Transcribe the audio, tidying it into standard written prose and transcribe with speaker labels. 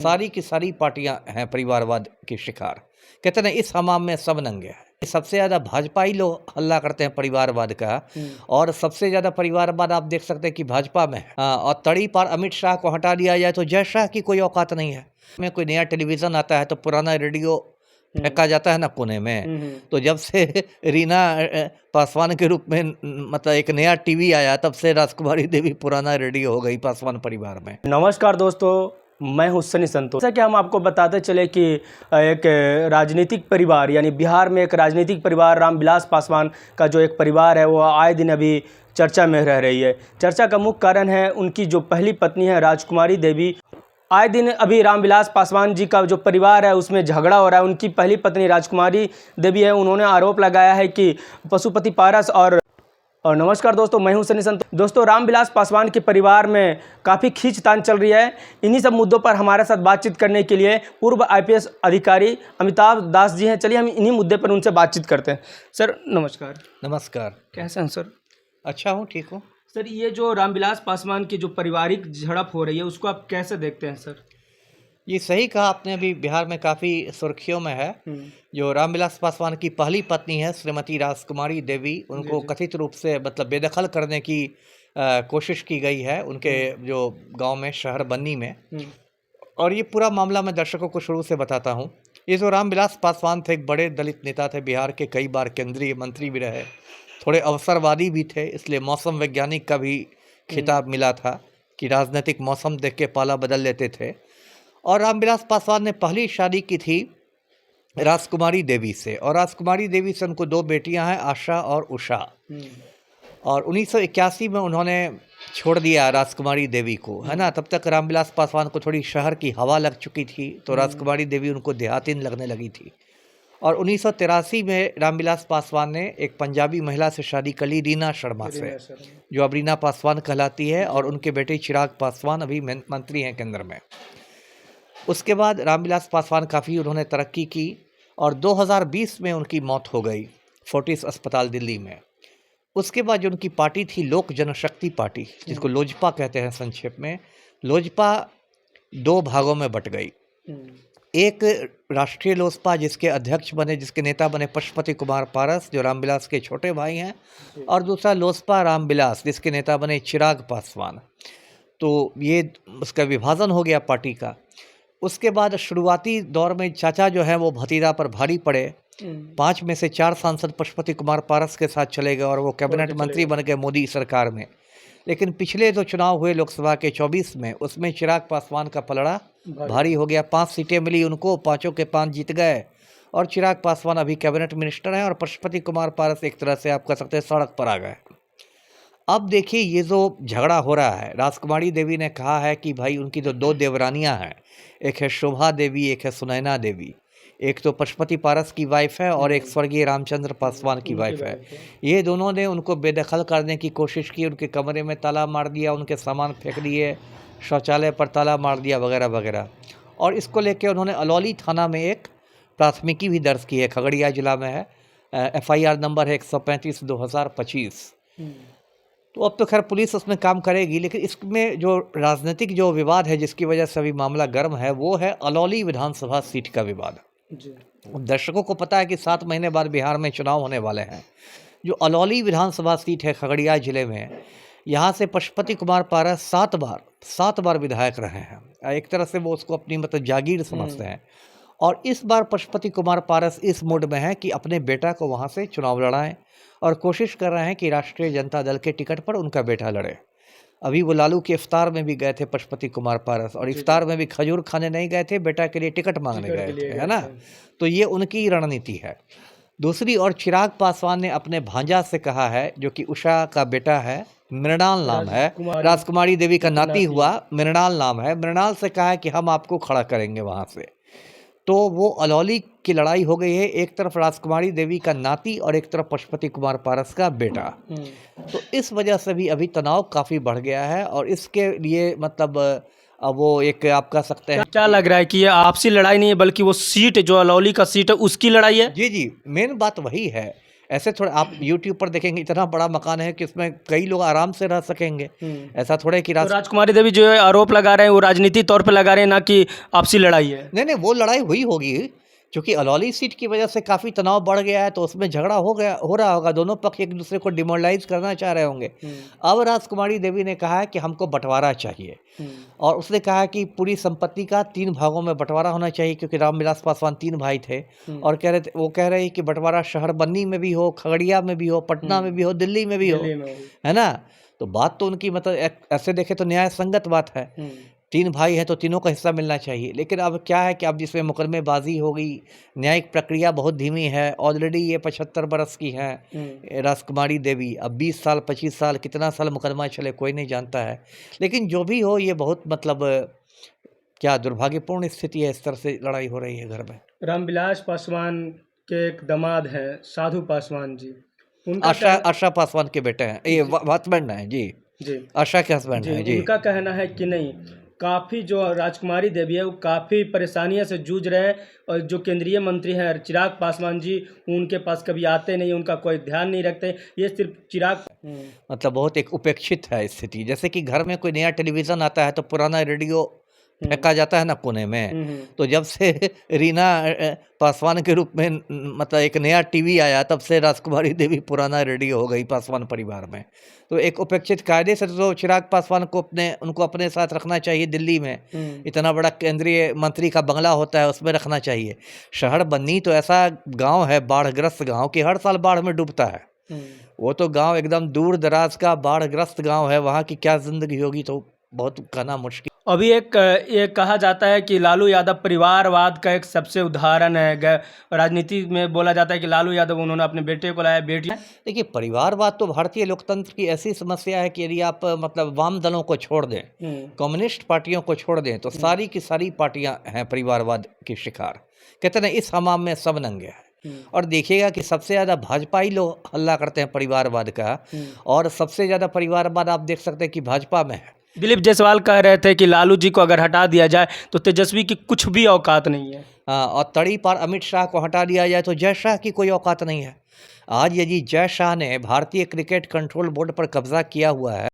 Speaker 1: सारी की सारी पार्टियां हैं परिवारवाद के शिकार। कहते हैं इस हमाम में सब नंगे हैं। सबसे ज़्यादा भाजपा ही लोग हल्ला करते हैं परिवारवाद का, और सबसे ज़्यादा परिवारवाद आप देख सकते हैं कि भाजपा में है। और तड़ी पार अमित शाह को हटा दिया जाए तो जय शाह की कोई औकात नहीं है। में कोई नया टेलीविज़न आता है तो पुराना रेडियो फेंका जाता है ना कोने में। तो जब से रीना पासवान के रूप में मतलब एक नया टीवी आया, तब से राजकुमारी देवी पुराना रेडियो हो गई पासवान परिवार में।
Speaker 2: नमस्कार दोस्तों, मैं हूं सनी संतोष। जैसा कि हम आपको बताते चले कि एक राजनीतिक परिवार यानी बिहार में एक राजनीतिक परिवार रामविलास पासवान का जो एक परिवार है वो आए दिन अभी चर्चा में रह रही है। चर्चा का मुख्य कारण है उनकी जो पहली पत्नी है राजकुमारी देवी। आए दिन अभी रामविलास पासवान जी का जो परिवार है उसमें झगड़ा हो रहा है। उनकी पहली पत्नी राजकुमारी देवी है, उन्होंने आरोप लगाया है कि पशुपति पारस और नमस्कार दोस्तों, मैं हूं सनी संतोष। दोस्तों, रामविलास पासवान के परिवार में काफ़ी खींचतान चल रही है। इन्हीं सब मुद्दों पर हमारे साथ बातचीत करने के लिए पूर्व आईपीएस अधिकारी अमिताभ दास जी हैं। चलिए हम इन्हीं मुद्दे पर उनसे बातचीत करते हैं। सर नमस्कार।
Speaker 1: नमस्कार।
Speaker 2: कैसे हैं सर?
Speaker 1: अच्छा हूँ, ठीक हूँ।
Speaker 2: सर, ये जो रामविलास पासवान की जो पारिवारिक झड़प हो रही है उसको आप कैसे देखते हैं सर?
Speaker 1: ये सही कहा आपने, अभी बिहार में काफ़ी सुर्खियों में है। जो रामविलास पासवान की पहली पत्नी है श्रीमती राजकुमारी देवी, उनको कथित रूप से मतलब बेदखल करने की कोशिश की गई है उनके जो गांव में, शहर बन्नी में। और ये पूरा मामला मैं दर्शकों को शुरू से बताता हूँ। ये जो रामविलास पासवान थे, एक बड़े दलित नेता थे, बिहार के कई बार केंद्रीय मंत्री भी रहे, थोड़े अवसरवादी भी थे, इसलिए मौसम वैज्ञानिक का भी खिताब मिला था कि राजनीतिक मौसम देख के पाला बदल लेते थे। और रामविलास पासवान ने पहली शादी की थी राजकुमारी देवी से, और राजकुमारी देवी से उनको दो बेटियां हैं, आशा और उषा। और 1981 में उन्होंने छोड़ दिया राजकुमारी देवी को, है ना। तब तक रामविलास पासवान को थोड़ी शहर की हवा लग चुकी थी, तो राजकुमारी देवी उनको देहातीन लगने लगी थी। और 1983 में रामविलास पासवान ने एक पंजाबी महिला से शादी कर ली, रीना शर्मा से, जो अब रीना पासवान कहलाती है, और उनके बेटे चिराग पासवान अभी मंत्री हैं केंद्र में। उसके बाद रामविलास पासवान काफ़ी उन्होंने तरक्की की, और 2020 में उनकी मौत हो गई फोर्टिस अस्पताल दिल्ली में। उसके बाद जो उनकी पार्टी थी लोक जनशक्ति पार्टी, जिसको लोजपा कहते हैं संक्षेप में, लोजपा दो भागों में बट गई। एक राष्ट्रीय लोजपा जिसके अध्यक्ष बने, जिसके नेता बने पशुपति कुमार पारस, जो रामविलास के छोटे भाई हैं, और दूसरा लोजपा रामविलास, जिसके नेता बने चिराग पासवान। तो ये उसका विभाजन हो गया पार्टी का। उसके बाद शुरुआती दौर में चाचा जो है वो भतीजा पर भारी पड़े। 5 में से 4 सांसद पशुपति कुमार पारस के साथ चले गए, और वो कैबिनेट मंत्री बन गए मोदी सरकार में। लेकिन पिछले जो चुनाव हुए लोकसभा के 24 में, उसमें चिराग पासवान का पलड़ा भारी हो गया। 5 सीटें मिली उनको, 5 के 5 जीत गए, और चिराग पासवान अभी कैबिनेट मिनिस्टर हैं, और पशुपति कुमार पारस एक तरह से आप कह सकते हैं सड़क पर आ गए। अब देखिए ये जो झगड़ा हो रहा है, राजकुमारी देवी ने कहा है कि भाई उनकी जो 2 देवरानियां हैं, एक है शोभा देवी, एक है सुनैना देवी, एक तो पशुपति पारस की वाइफ है और एक स्वर्गीय रामचंद्र पासवान की वाइफ है। ये दोनों ने उनको बेदखल करने की कोशिश की, उनके कमरे में ताला मार दिया, उनके सामान फेंक दिए, शौचालय पर ताला मार दिया, वगैरह वगैरह। और इसको लेके उन्होंने अलौली थाना में एक प्राथमिकी भी दर्ज की है, खगड़िया जिला में है। FIR नंबर है 135/2025। तो अब तो खैर पुलिस उसमें काम करेगी, लेकिन इसमें जो राजनीतिक जो विवाद है जिसकी वजह से अभी मामला गर्म है, वो है अलौली विधानसभा सीट का विवाद। दर्शकों को पता है कि 7 महीने बाद बिहार में चुनाव होने वाले हैं। जो अलौली विधानसभा सीट है खगड़िया जिले में, यहाँ से पशुपति कुमार पारस 7 बार विधायक रहे हैं। एक तरह से वो उसको अपनी मतलब जागीर समझते हैं। और इस बार पशुपति कुमार पारस इस मूड में है कि अपने बेटा को वहाँ से चुनाव लड़ाएं, और कोशिश कर रहे हैं कि राष्ट्रीय जनता दल के टिकट पर उनका बेटा लड़े। अभी वो लालू के इफ्तार में भी गए थे पशुपति कुमार पारस, और इफ्तार में भी खजूर खाने नहीं गए थे, बेटा के लिए टिकट मांगने गए थे, है ना। तो ये उनकी रणनीति है। दूसरी ओर चिराग पासवान ने अपने भांजा से कहा है, जो कि उषा का बेटा है, मृणाल नाम है, राजकुमारी देवी का नाती हुआ, मृणाल नाम है, मृणाल से कहा है कि हम आपको खड़ा करेंगे वहाँ से। तो वो अलौली की लड़ाई हो गई है, एक तरफ राजकुमारी देवी का नाती और एक तरफ पशुपति कुमार पारस का बेटा। तो इस वजह से भी अभी तनाव काफ़ी बढ़ गया है, और इसके लिए मतलब वो एक आप कह सकते हैं।
Speaker 2: क्या लग रहा है कि ये आपसी लड़ाई नहीं है बल्कि वो सीट जो अलौली का सीट है उसकी लड़ाई है?
Speaker 1: जी, मेन बात वही है। ऐसे थोड़ा आप यूट्यूब पर देखेंगे इतना बड़ा मकान है कि उसमें कई लोग आराम से रह सकेंगे। ऐसा थोड़ा है कि
Speaker 2: तो राजकुमारी देवी जो है आरोप लगा रहे हैं वो राजनीति तौर पे लगा रहे हैं, ना कि आपसी लड़ाई है।
Speaker 1: नहीं वो लड़ाई हुई होगी, क्योंकि अलौली सीट की वजह से काफ़ी तनाव बढ़ गया है, तो उसमें झगड़ा हो रहा होगा, दोनों पक्ष एक दूसरे को डिमोरलाइज करना चाह रहे होंगे। अब राजकुमारी देवी ने कहा है कि हमको बंटवारा चाहिए, और उसने कहा कि पूरी संपत्ति का 3 भागों में बंटवारा होना चाहिए, क्योंकि रामविलास पासवान 3 भाई थे। और वो कह रहे हैं कि बंटवारा शहर बन्नी में भी हो, खगड़िया में भी हो, पटना में भी हो, दिल्ली में भी हो, है ना। तो बात तो उनकी मतलब ऐसे देखे तो न्याय संगत बात है। 3 भाई हैं तो तीनों का हिस्सा मिलना चाहिए। लेकिन अब क्या है कि अब जिसमें मुकदमेबाजी हो गई, न्यायिक प्रक्रिया बहुत धीमी है। ऑलरेडी ये 75 बरस की हैं राजकुमारी देवी। अब 20 साल 25 साल कितना साल मुकदमा चले कोई नहीं जानता है। लेकिन जो भी हो, ये बहुत मतलब क्या दुर्भाग्यपूर्ण स्थिति है, इस तरह से लड़ाई हो रही है घर में।
Speaker 2: रामविलास पासवान के एक दामाद हैं साधु पासवान जी, उनका
Speaker 1: आशा पासवान के बेटे हैं, ये हस्बैंड हैं जी, आशा के हस्बैंड हैं जी।
Speaker 2: उनका कहना है कि नहीं, काफ़ी जो राजकुमारी देवी है वो काफ़ी परेशानियों से जूझ रहे हैं, और जो केंद्रीय मंत्री हैं चिराग पासवान जी, उनके पास कभी आते नहीं, उनका कोई ध्यान नहीं रखते, ये सिर्फ चिराग
Speaker 1: मतलब बहुत एक उपेक्षित है स्थिति। जैसे कि घर में कोई नया टेलीविज़न आता है तो पुराना रेडियो फेंका जाता है ना कोने में। तो जब से रीना पासवान के रूप में मतलब एक नया टीवी आया, तब से राजकुमारी देवी पुराना रेडियो हो गई पासवान परिवार में। तो एक उपेक्षित कायदे से तो चिराग पासवान को उनको अपने साथ रखना चाहिए दिल्ली में। इतना बड़ा केंद्रीय मंत्री का बंगला होता है, उसमें रखना चाहिए। शहर बन्नी तो ऐसा गांव है, बाढ़ग्रस्त गांव, कि हर साल बाढ़ में डूबता है। वो तो गांव एकदम दूर दराज का बाढ़ग्रस्त गांव है, वहाँ की क्या जिंदगी होगी तो बहुत कहना मुश्किल।
Speaker 2: अभी ये कहा जाता है कि लालू यादव परिवारवाद का एक सबसे उदाहरण है। राजनीति में बोला जाता है कि लालू यादव उन्होंने अपने बेटे को लाया, बेटी।
Speaker 1: देखिए, परिवारवाद तो भारतीय लोकतंत्र की ऐसी समस्या है कि यदि आप मतलब वाम दलों को छोड़ दें, कम्युनिस्ट पार्टियों को छोड़ दें, तो सारी की सारी पार्टियां हैं परिवारवाद की शिकार। कहते हैं इस हमाम में सब नंगे हैं। और देखिएगा कि सबसे ज़्यादा भाजपा ही लोग हल्ला करते हैं परिवारवाद का, और सबसे ज़्यादा परिवारवाद आप देख सकते हैं कि भाजपा में है।
Speaker 2: दिलीप जायसवाल कह रहे थे कि लालू जी को अगर हटा दिया जाए तो तेजस्वी की कुछ भी औकात नहीं है।
Speaker 1: हाँ, और तड़ी पार अमित शाह को हटा दिया जाए तो जय शाह की कोई औकात नहीं है। आज यदि जय शाह ने भारतीय क्रिकेट कंट्रोल बोर्ड पर कब्जा किया हुआ है,